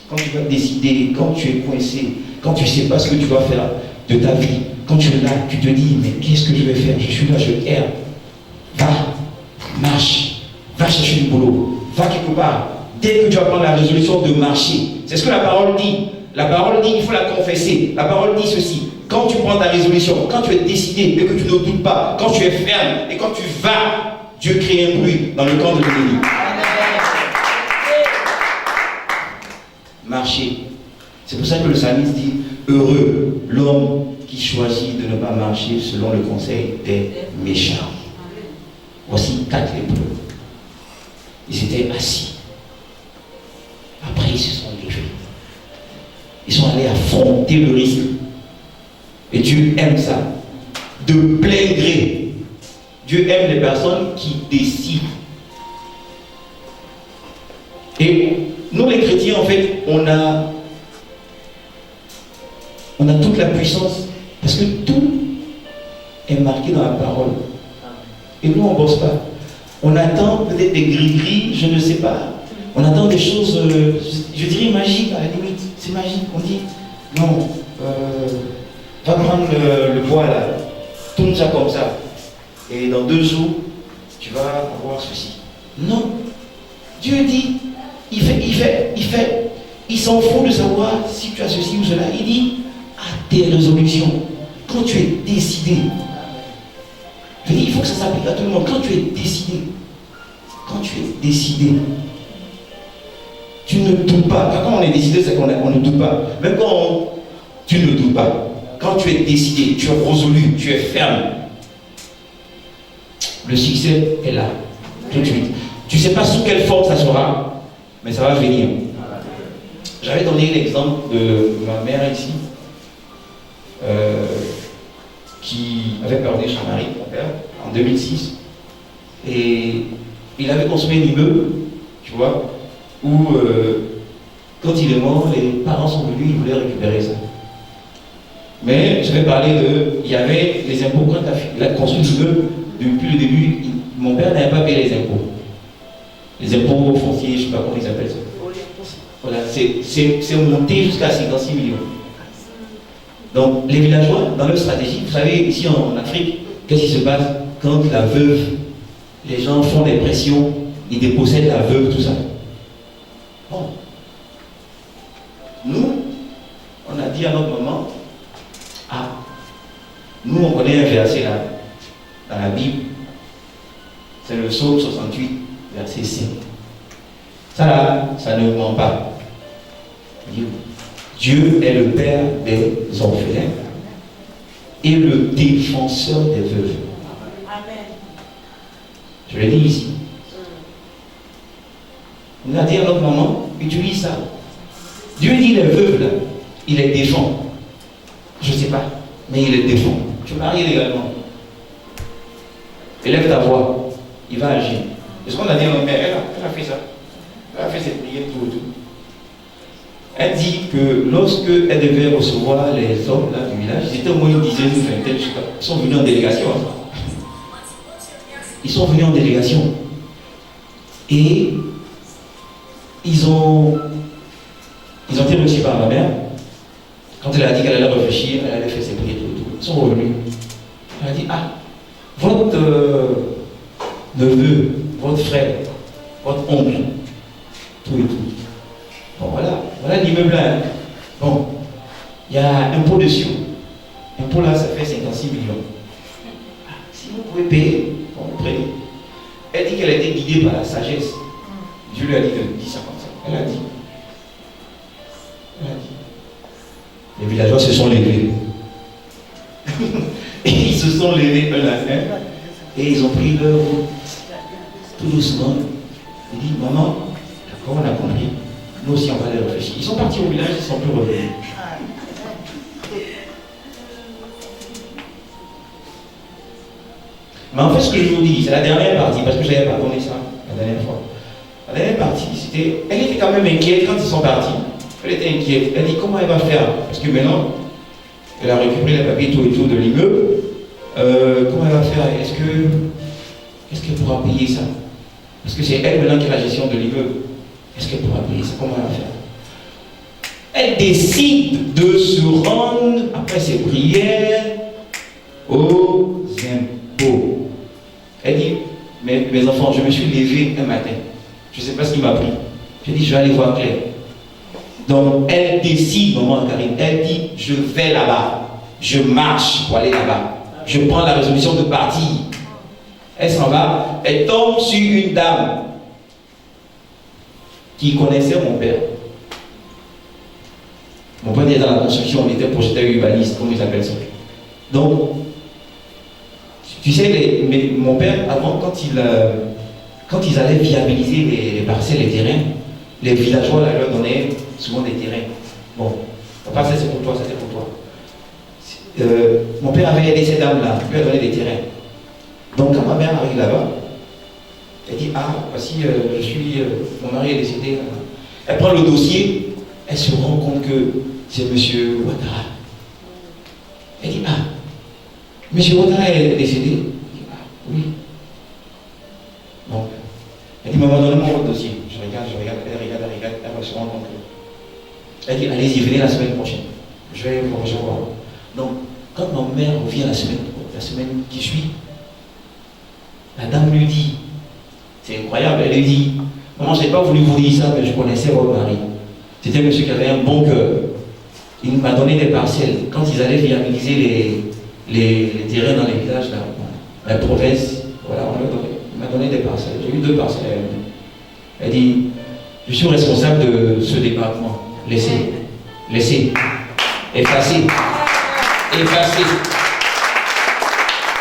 Quand tu vas décider, quand tu es coincé, quand tu ne sais pas ce que tu vas faire de ta vie, quand tu es là, tu te dis, mais qu'est-ce que je vais faire? Je suis là, je erre. Va, marche, va chercher du boulot. Va quelque part. Dès que tu vas prendre la résolution de marcher, c'est ce que la parole dit. La parole dit, il faut la confesser. La parole dit ceci. Quand tu prends ta résolution, quand tu es décidé et que tu ne doutes pas, quand tu es ferme et quand tu vas, Dieu crée un bruit dans le camp de l'ennemi. Marcher. C'est pour ça que le psalmiste dit, heureux l'homme qui choisit de ne pas marcher selon le conseil des méchants. Voici 4 lépreux. Ils étaient assis. Après, ils se sont levés. Ils sont allés affronter le risque. Et Dieu aime ça. De plein gré. Dieu aime les personnes qui décident. Et nous, les chrétiens, en fait, on a toute la puissance. Parce que tout est marqué dans la parole. Et nous, on ne bosse pas. On attend peut-être des gris-gris, je ne sais pas. On attend des choses, je dirais magiques à la limite. C'est magique. On dit, non, va prendre le bois là, tourne ça comme ça. Et dans 2 jours, tu vas avoir ceci. Non. Dieu dit, il s'en fout de savoir si tu as ceci ou cela. Il dit, à tes résolutions, quand tu es décidé, je dis, il faut que ça s'applique à tout le monde. Quand tu es décidé, tu ne doutes pas. Quand on est décidé, c'est qu'on ne doute pas. Même quand tu ne doutes pas. Quand tu es décidé, tu es résolu, tu es ferme. Le succès est là, tout de suite. Tu ne sais pas sous quelle forme ça sera, mais ça va venir. J'avais donné l'exemple de ma mère ici, qui avait perdu son mari, mon père, en 2006. Et il avait construit un immeuble, tu vois, où quand il est mort, les parents sont venus, ils voulaient récupérer ça. Mais je vais parler il y avait les impôts. Quand il a construit l'immeuble, depuis le début, mon père n'avait pas payé les impôts. Les impôts fonciers, je ne sais pas comment ils appellent ça. Voilà, c'est monté jusqu'à 56 millions. Donc, les villageois, dans leur stratégie, vous savez, ici en Afrique, qu'est-ce qui se passe quand la veuve, les gens font des pressions, ils dépossèdent la veuve, tout ça. Bon. Nous, on a dit à notre maman, nous on connaît un verset là, dans la Bible, c'est le psaume 68, verset 5. Ça là, ça ne ment pas. Dieu est le père des orphelins et le défenseur des veuves. Amen. Je l'ai dit ici. On a dit à notre maman, utilise ça. Dieu dit les veuves là, il les défend. Je ne sais pas, mais il les défend. Tu maries légalement. Élève ta voix, il va agir. Est-ce qu'on a dit à notre mère, elle a fait ça. Elle a fait cette prière tout et tout. Elle dit que lorsque elle devait recevoir les hommes là, du village, ils étaient au moins une dizaine, une vingtaine, je sais pas. Ils sont venus en délégation. Ils sont venus en délégation. Et ils ont été reçus par ma mère. Quand elle a dit qu'elle allait réfléchir, elle allait faire ses prières tout et tout. Ils sont revenus. Elle a dit, votre neveu, votre frère, votre oncle, tout et tout. Bon, voilà l'immeuble là. Bon, il y a un pot dessus. Un pot là, ça fait 56 millions. Si vous pouvez payer, bon, vous prenez. Elle dit qu'elle a été guidée par la sagesse. Dieu lui a dit de dire ça comme ça. Elle a dit. Les villageois se sont levés. Et ils se sont levés un à un. Et ils ont pris leur route. Tout doucement. Il dit, maman, d'accord, on a compris. Nous aussi, on va les réfléchir. Ils sont partis au village, ils sont plus revenus. Mais en fait, ce que je vous dis, c'est la dernière partie, parce que je n'avais pas donné ça la dernière fois. La dernière partie, c'était. Elle était quand même inquiète quand ils sont partis. Elle était inquiète. Elle dit comment elle va faire? Parce que maintenant, elle a récupéré les papiers tout et tout de l'immeuble. Comment elle va faire? Est-ce qu'elle pourra payer ça? Parce que c'est elle maintenant qui a la gestion de l'immeuble. Est-ce qu'elle pourra payer ça? Comment elle va faire? Elle décide de se rendre, après ses prières, aux impôts. Elle dit, mes enfants, je me suis levé un matin. Je ne sais pas ce qui m'a pris. J'ai dit, je vais aller voir Claire. Donc, elle décide, maman Karine, elle dit, je vais là-bas. Je marche pour aller là-bas. Je prends la résolution de partir. Elle s'en va, elle tombe sur une dame qui connaissait mon père. Mon père était dans la construction, on était projecteur urbaniste, comme ils appellent ça. Donc, tu sais, mon père, avant, quand ils allaient viabiliser les parcelles, les terrains, les villageois là, leur donnaient souvent des terrains. Bon, papa, ça c'est pour toi, ça c'est pour toi. Mon père avait aidé ces dames-là, lui a donné des terrains. Donc quand ma mère arrive là-bas, elle dit, ah, voici, mon mari est décédé. Elle prend le dossier, elle se rend compte que c'est M. Ouattara. Elle dit, ah, M. Ouattara est décédé. Elle dit, ah, oui. Donc, elle dit, maman, donne-moi votre dossier. Je regarde, elle va se rendre compte que... Elle dit, allez-y, venez la semaine prochaine. Je vais vous recevoir. Donc, quand ma mère revient la semaine qui suit, la dame lui dit, c'est incroyable, elle lui dit, maman, je n'ai pas voulu vous dire ça, mais je connaissais votre mari. C'était un monsieur qui avait un bon cœur. Il m'a donné des parcelles. Quand ils allaient viabiliser les terrains dans les villages, la province, voilà, il m'a donné des parcelles. J'ai eu 2 parcelles. Elle dit, je suis responsable de ce département. Laissez. Effacez. Effacez.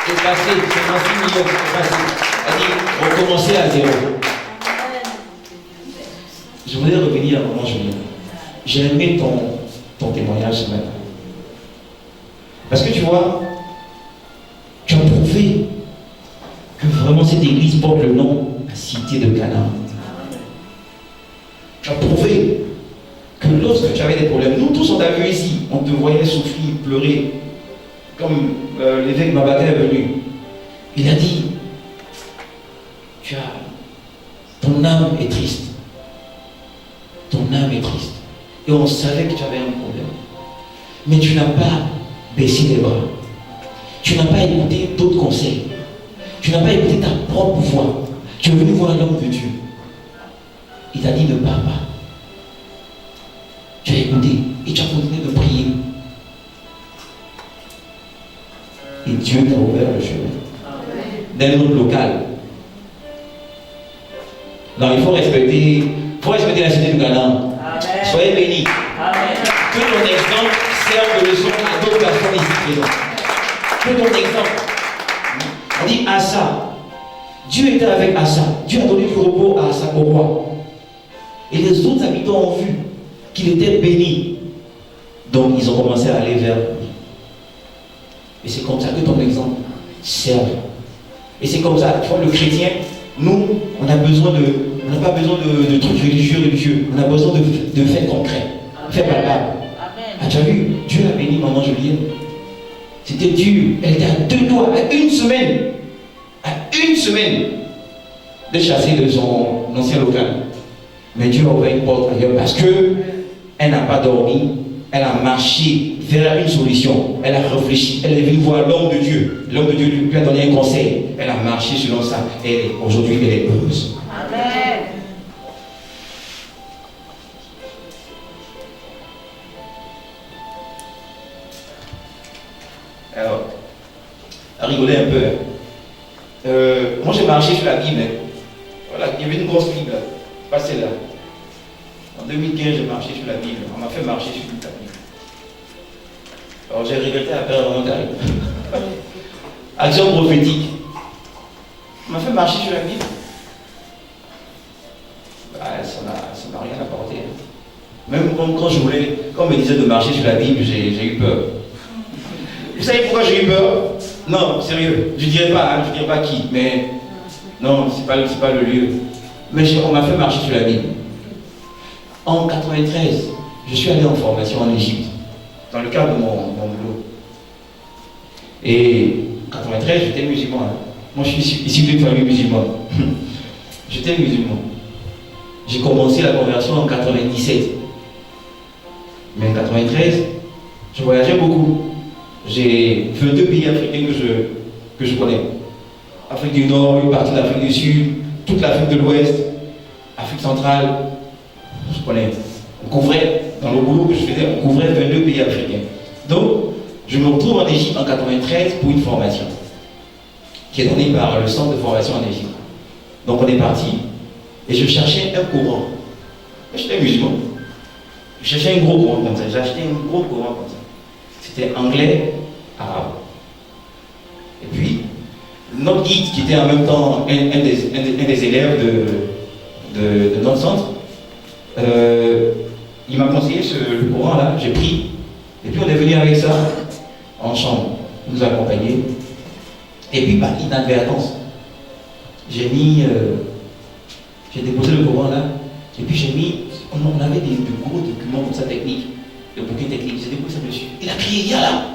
56 millions, effacez. Elle dit, recommencez à 0. Je voudrais revenir à maman Julien. J'ai aimé ton témoignage ce matin. Parce que tu vois, tu as prouvé que vraiment cette église porte le nom la cité de Canaan. Tu as prouvé que lorsque tu avais des problèmes, nous tous on t'a vu ici, on te voyait souffrir, pleurer, comme l'évêque Mabaka est venu. Il a dit, ton âme est triste. Ton âme est triste. Et on savait que tu avais un problème. Mais tu n'as pas baissé les bras. Tu n'as pas écouté d'autres conseils. Tu n'as pas écouté ta propre voix. Tu es venu voir l'homme de Dieu. Il t'a dit ne pars pas. Tu as écouté et tu as continué de prier. Et Dieu t'a ouvert le chemin. D'un autre local. Non, il faut respecter la cité de Canaan. Soyez bénis. Que ton exemple serve de leçon à d'autres personnes ici présentes. Que ton exemple. On dit Asa. Dieu était avec Asa. Dieu a donné du repos à Asa, au roi. Et les autres habitants ont vu qu'il était béni. Donc ils ont commencé à aller vers lui. Et c'est comme ça que ton exemple serve. Et c'est comme ça, tu vois, le chrétien, nous, on n'a pas besoin de trucs religieux. On a besoin de faits concrets, faits palpables. Ah, tu as vu, Dieu a béni maman Julienne. C'était dur. Elle était à 2 doigts, à une semaine de chasser de son ancien local. Mais Dieu a ouvert une porte ailleurs parce qu'elle n'a pas dormi. Elle a marché vers une solution. Elle a réfléchi. Elle est venue voir l'homme de Dieu. L'homme de Dieu lui a donné un conseil. Elle a marché selon ça. Et aujourd'hui, elle est heureuse. Amen. rigoler un peu. Moi j'ai marché sur la Bible. Voilà, il y avait une grosse Bible, pas celle-là. En 2015, j'ai marché sur la Bible. On m'a fait marcher sur la Bible. Alors j'ai regretté à perdre mon carré. Action prophétique. On m'a fait marcher sur la Bible. Bah, ça n'a rien apporté. Même quand je voulais, quand on me disait de marcher sur la Bible, j'ai eu peur. Vous savez pourquoi j'ai eu peur? Non, sérieux. Je ne dirais pas qui, mais non, c'est pas le lieu. Mais on m'a fait marcher sur la Bible. En 93, je suis allé en formation en Égypte, dans le cadre de mon boulot. Et en 93, j'étais musulman. Hein. Moi, je suis issu d'une famille musulmane. J'étais musulman. J'ai commencé la conversion en 97. Mais en 93, je voyageais beaucoup. J'ai 22 pays africains que je connais. Afrique du Nord, une partie de l'Afrique du Sud, toute l'Afrique de l'Ouest, Afrique centrale. Je connais. On couvrait, dans le boulot que je faisais, on couvrait 22 pays africains. Donc, je me retrouve en Égypte en 93 pour une formation qui est donnée par le centre de formation en Égypte. Donc, on est parti et je cherchais un courant. J'étais musulman. Je cherchais un gros courant comme ça. J'ai acheté un gros courant comme ça. C'était anglais, arabe. Et puis, notre guide, qui était en même temps un des élèves de notre centre, il m'a conseillé le courant là, j'ai pris. Et puis on est venu avec ça en chambre, nous accompagner. Et puis par inadvertance, j'ai déposé le courant là, et puis j'ai mis, on avait de gros documents comme ça techniques, de bouquins techniques, j'ai déposé ça dessus. Il a crié, il y a là.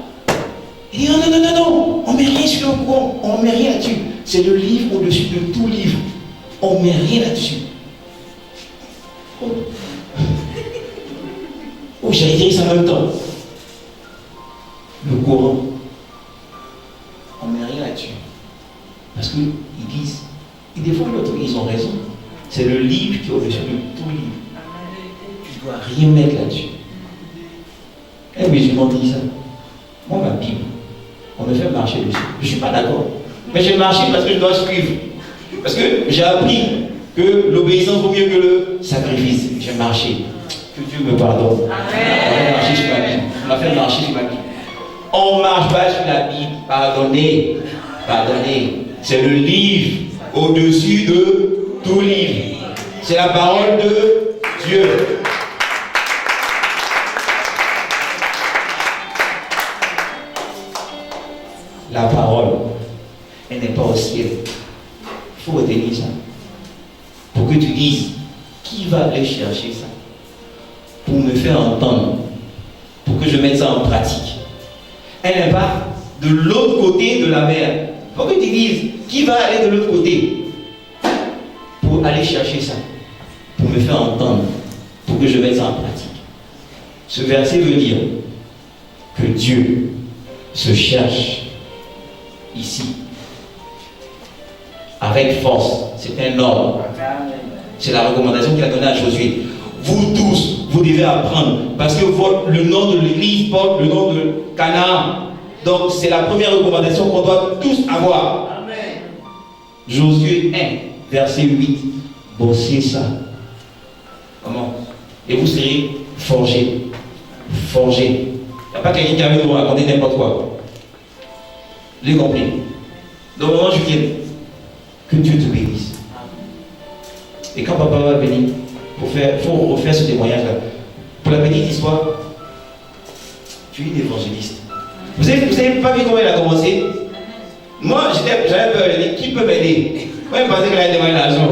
Il dit non, on met rien sur le courant, on met rien là-dessus. C'est le livre au-dessus de tout livre. On met rien là-dessus. Oh, j'ai écrit ça en même temps. Le Coran. On met rien là-dessus. Parce qu'ils disent, et des fois l'autre, ils ont raison. C'est le livre qui est au-dessus de tout livre. Tu ne dois rien mettre là-dessus. Un musulman dit ça. Moi, ma Bible, on me fait marcher dessus. Je ne suis pas d'accord. Mais j'ai marché parce que je dois suivre. Parce que j'ai appris que l'obéissance vaut mieux que le sacrifice. J'ai marché. Que Dieu me pardonne. On m'a fait marcher sur ma Bible. On ne marche pas sur la Bible. Pardonnez. Pardonnez. C'est le livre au-dessus de tout livre. C'est la parole de Dieu. La parole, elle n'est pas au ciel. Il faut retenir ça. Pour que tu dises, qui va aller chercher ça? Pour me faire entendre, pour que je mette ça en pratique. Elle n'est pas de l'autre côté de la mer. Pour que tu dises, qui va aller de l'autre côté? Pour aller chercher ça. Pour me faire entendre, pour que je mette ça en pratique. Ce verset veut dire que Dieu se cherche ici, avec force. C'est un ordre. C'est la recommandation qu'il a donnée à Josué. Vous tous, vous devez apprendre, parce que le nom de l'église porte le nom de Canaan. Donc c'est la première recommandation qu'on doit tous avoir. Amen. Josué 1, verset 8. Bossez ça. Comment? Et vous serez forgés. Forgés. Il n'y a pas quelqu'un qui a envie de vous raconter n'importe quoi. Les compris. Donc, au moment où je viens, que Dieu te bénisse. Et quand papa va venir, pour refaire ce témoignage-là, pour la petite histoire, tu es une évangéliste. Vous avez pas vu comment elle a commencé? Moi, j'avais peur, elle dit, qui peut m'aider? Moi, je pensais qu'elle allait demander l'argent.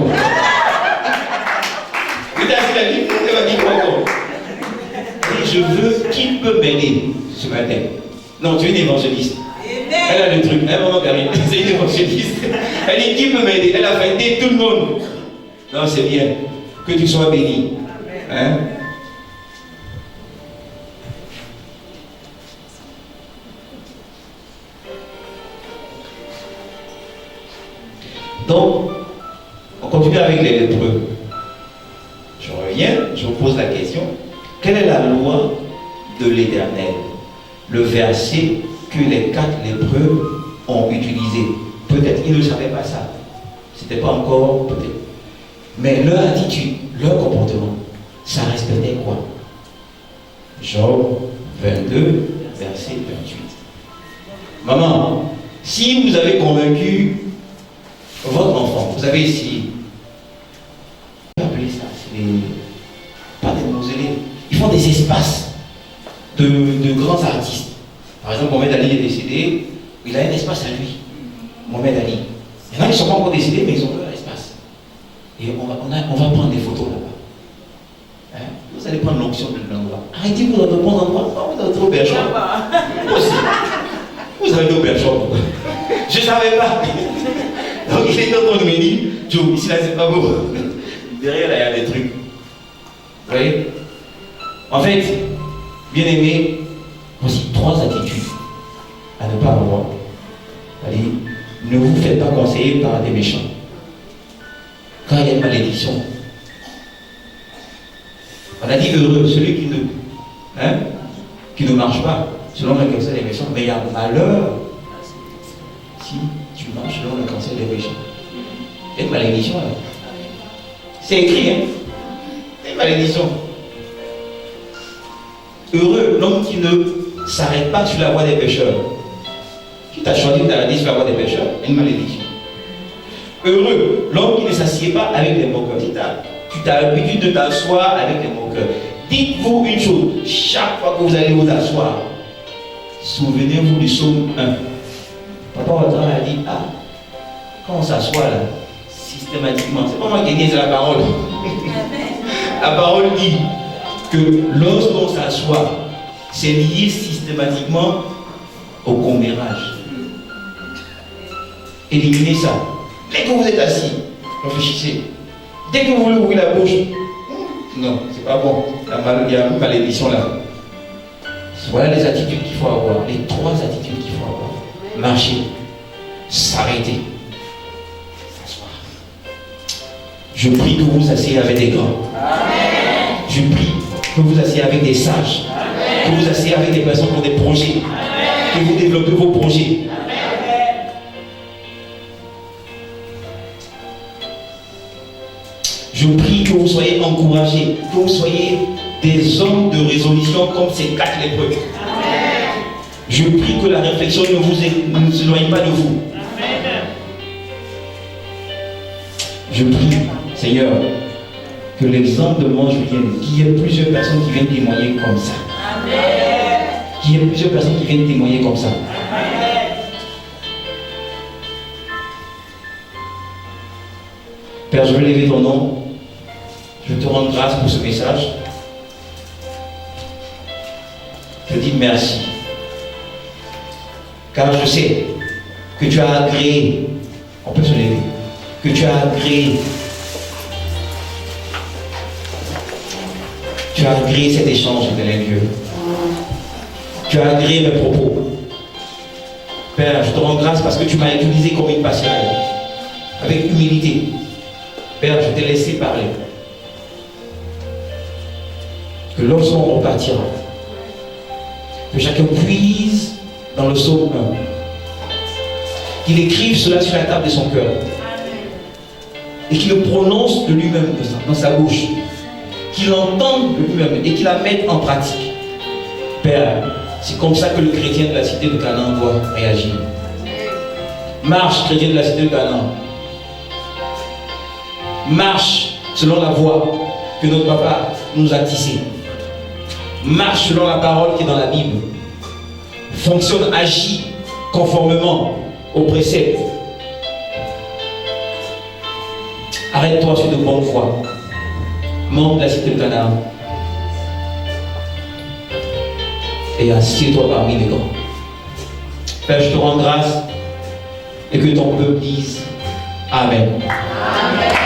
Vous avez dit, elle m'a dit quoi encore? Et je veux, qui peut m'aider ce matin? Non, tu es une évangéliste. Elle a le truc, elle maman Karine, c'est une évangéliste. Elle dit, qui peut m'aider? Elle a fait aider tout le monde. Non, c'est bien. Que tu sois béni. Hein? Donc, on continue avec les lépreux. Je reviens, je vous pose la question. Quelle est la loi de l'Éternel? Le verset que les 4 lépreux ont utilisé. Peut-être ils ne savaient pas ça. C'était pas encore peut-être. Mais leur attitude, leur comportement, ça respectait quoi? Job 22, verset 28. Maman, si vous avez convaincu votre enfant, vous avez essayé, vous appelez ça, c'est pas des mausolées, ils font des espaces de grands artistes. Par exemple, Mohamed Ali est décédé, il a un espace à lui. Mohamed Ali. Il y en a qui ne sont pas encore décédés, mais ils ont leur espace. Et on va prendre des photos là-bas. Hein? Vous allez prendre l'onction de l'endroit. Arrêtez-vous dans de bons endroits. Non, vous avez trop bergeron. Moi aussi. Vous avez d'autres bergeron. Je ne savais pas. Donc il est en train de me dire, Joe, ici là c'est pas beau. Derrière là il y a des trucs. Vous voyez? En fait, bien aimé, voici 3 attitudes à ne pas avoir. Allez, ne vous faites pas conseiller par des méchants. Quand il y a une malédiction, on a dit heureux, celui qui ne marche pas selon le conseil des méchants, mais il y a malheur si tu marches selon le conseil des méchants. C'est une malédiction. Hein? C'est écrit, hein? C'est une malédiction. Heureux l'homme qui ne s'arrête pas sur la voie des pécheurs. Qui t'a choisi d'aller sur la voie des pécheurs? Une malédiction. Heureux l'homme qui ne s'assied pas avec les moqueurs. Tu as l'habitude de t'asseoir avec les moqueurs. Dites-vous une chose, chaque fois que vous allez vous asseoir, souvenez-vous du psaume 1. Papa Audran a dit, quand on s'assoit là, systématiquement, c'est pas moi qui ai dit, c'est la parole. La parole dit que lorsqu'on s'assoit, c'est lié systématiquement au commérage. Éliminez ça. Dès que vous êtes assis, réfléchissez. Dès que vous voulez ouvrir la bouche, non, c'est pas bon. Il y a une malédiction là. Voilà les attitudes qu'il faut avoir. Les 3 attitudes qu'il faut avoir. Marcher, s'arrêter, s'asseoir. Je prie que vous asseyez avec des grands. Amen. Je prie que vous asseyez avec des sages. Amen. Que vous asseyez avec des personnes qui ont des projets. Amen. Que vous développez vos projets. Je prie que vous soyez encouragés, que vous soyez des hommes de résolution comme ces 4 lépreux. Je prie que la réflexion ne vous éloigne pas de vous. Amen. Je prie, Seigneur, que l'exemple de moi Julien, qu'il y ait plusieurs personnes qui viennent témoigner comme ça. Amen. Qu'il y ait plusieurs personnes qui viennent témoigner comme ça. Amen. Père, je veux lever ton nom. Je te rends grâce pour ce message. Je dis merci. Car je sais que tu as agréé, on peut se lever, que tu as agréé cet échange de Dieu. Tu as agréé mes propos. Père, je te rends grâce parce que tu m'as utilisé comme une passerelle, avec humilité. Père, je t'ai laissé parler. Que lorsqu'on repartira, que chacun puise dans le psaume 1, qu'il écrive cela sur la table de son cœur et qu'il le prononce de lui-même dans sa bouche, qu'il l'entende de lui-même et qu'il la mette en pratique. Père, c'est comme ça que le chrétien de la cité de Canaan doit réagir. Marche, chrétien de la cité de Canaan. Marche selon la voie que notre papa nous a tissée. Marche selon la parole qui est dans la Bible. Fonctionne, agit conformément aux préceptes. Arrête-toi sur de bonnes voies. Monte la cité de Canaan. Et assieds-toi parmi les grands. Père, je te rends grâce et que ton peuple dise Amen. Amen.